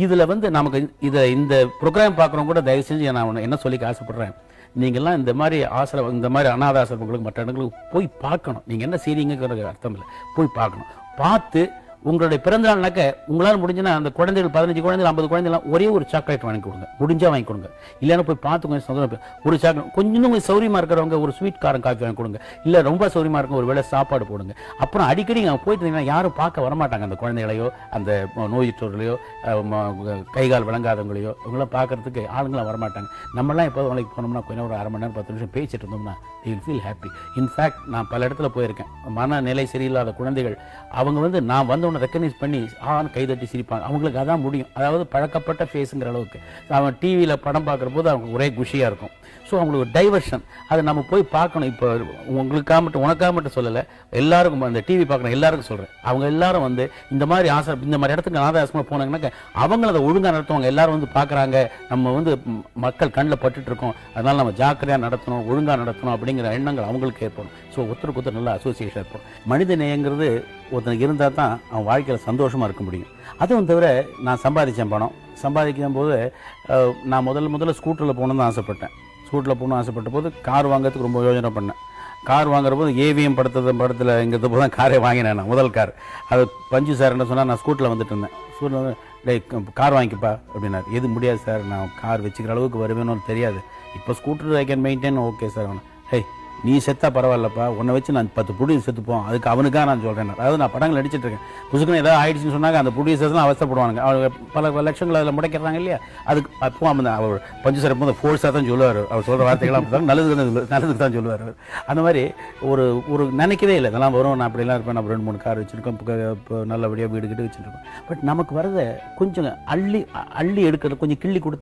இதில் வந்து நமக்கு இந்த ப்ரோக்ராம் பார்க்குறவங்க கூட தயவு செஞ்சு நான் என்ன சொல்லிக்க ஆசைப்படுறேன், நீங்கள்லாம் இந்த மாதிரி இந்த மாதிரி அனாத ஆசிரமங்களுக்கு மற்ற இடங்களுக்கு போய் பார்க்கணும். நீங்கள் என்ன செய்றீங்கிறது அர்த்தம் இல்லை, போய் பார்க்கணும். பார்த்து உங்களுடைய பிறந்த நாள்னாக்க உங்களால் முடிஞ்சுன்னா அந்த குழந்தைகள் 15 குழந்தைகள் 50 குழந்தைகள் ஒரே ஒரு சாக்லேட் வாங்கி கொடுங்க, முடிஞ்சா வாங்கி கொடுங்க. இல்லைன்னா போய் பார்த்து கொஞ்சம் சந்தோஷம் ஒரு சாக்லேட், கொஞ்சம் சௌரியமாக இருக்கிறவங்க ஒரு ஸ்வீட் காரம் காஃபி வாங்கி கொடுங்க. இல்லை ரொம்ப சௌரியமாக இருக்கும் ஒரு வேளை சாப்பாடு போடுங்க. அப்புறம் அடிக்கடி அங்கே போயிட்டு இருந்தீங்கன்னா யாரும் பார்க்க வரமாட்டாங்க, அந்த குழந்தைகளையோ அந்த நோயுற்றோர்களையோ கைகால் விளங்காதவங்களையோ இவங்களாம் பார்க்கறதுக்கு ஆளுங்களாம் வரமாட்டாங்க. நம்மளாம் எப்போது உனக்கு போனோம்னா கொஞ்சம் ஒரு அரை மணி நேரம் 10 நிமிஷம் பேசிட்டு இருந்தோம்னா they will feel happy. In fact நான் பல இடத்துல போயிருக்கேன், மனநிலை சரியில்லாத குழந்தைகள் அவங்க வந்து நான் வந்தவனை ரெக்கக்னைஸ் பண்ணி கைதட்டி சிரிப்பாங்க. அவங்களுக்கு அதான் முடியும். அதாவது பழக்கப்பட்ட ஃபேஸுங்கிற அளவுக்கு அவன் டிவியில் படம் பார்க்குற போது அவங்க ஒரே குஷியாக இருக்கும். ஸோ அவங்களுக்கு ஒரு டைவர்ஷன், அதை நம்ம போய் பார்க்கணும். இப்போ உங்களுக்காக மட்டும் உனக்காக மட்டும் சொல்லலை, எல்லாருக்கும் அந்த டிவி பார்க்குற எல்லாருக்கும் சொல்கிறேன். அவங்க எல்லாரும் வந்து இந்த மாதிரி இந்த மாதிரி இடத்துக்கு அனாதை ஆசிரமம் போனாங்கன்னாக்க அவங்கள அதை ஒழுங்காக நடத்துவாங்க. எல்லாரும் வந்து பார்க்குறாங்க, நம்ம வந்து மக்கள் கண்ணில் பட்டுட்டு இருக்கோம், அதனால் நம்ம ஜாக்கிரதையாக நடத்தணும், ஒழுங்காக நடத்தணும் அப்படிங்கிற எண்ணங்கள் அவங்களுக்கு ஏற்படும். ஸோ ஒருத்தருக்கு ஒருத்தர் நல்ல அசோசியேஷன் ஏற்படும். மனித நேயங்கிறது ஒருத்தனுக்கு இருந்தால் தான் அவன் வாழ்க்கையில் சந்தோஷமாக இருக்க முடியும். அதுவும் தவிர நான் சம்பாதிச்சேன் பணம். சம்பாதிக்கும் போது நான் முதல்ல ஸ்கூட்டரில் போகணுன்னு ஆசைப்பட்டேன். ஸ்கூட்டரில் போகணும்னு ஆசைப்பட்ட போது கார் வாங்கிறதுக்கு ரொம்ப யோஜனை பண்ணேன். கார் வாங்குற போது ஏவிஎம் படத்தில் இங்கிறது போது தான் காரே வாங்கினேன். நான் முதல் கார் அது பஞ்சு சார் என்ன சொன்னால், நான் ஸ்கூட்டரில் வந்துட்டு இருந்தேன். ஸ்கூட்டில் வந்து டேய் கார் வாங்கிக்கப்பா அப்படின்னாரு. எது முடியாது சார், நான் கார் வச்சுக்கிற அளவுக்கு வருவேன்னு தெரியாது. இப்போ scooter I can maintain, okay sir. அவனை ஹே நீ செத்தா பரவாயில்லப்பா, உன்னை வச்சு நான் 10 ப்ரொடியூசர் செத்துப்போம், அதுக்கு அவனுக்காக நான் சொல்கிறேன். அதாவது நான் படங்கள் நடிச்சிட்டு இருக்கேன், புதுக்குன்னு ஏதாவது ஆயிடுச்சுன்னு சொன்னாங்க அந்த ப்ரொடியூசர்ஸ்லாம் அவசப்படுவாங்க. அவங்க பல லட்சங்கள் அதில் முடைக்கிறாங்க இல்லையா. அதுக்கு அப்போ அவர் பஞ்சு சார் போது ஃபோர்ஸாக தான் சொல்லுவார். அவர் சொல்கிற வார்த்தைகள்லாம் நல்லதுக்கு தான் சொல்லுவார். அந்த மாதிரி ஒரு நினைக்கவே இல்லை இதெல்லாம் வரும், நான் அப்படிலாம் இருப்பேன். நம்ம 2-3 கார் வச்சுருக்கோம், இப்போ நல்லபடியாக வீடு கிட்ட வச்சுருக்கோம். பட் நமக்கு வரதை கொஞ்சம் அள்ளி எடுக்கிறது, கொஞ்சம் கிள்ளி கொடுத்து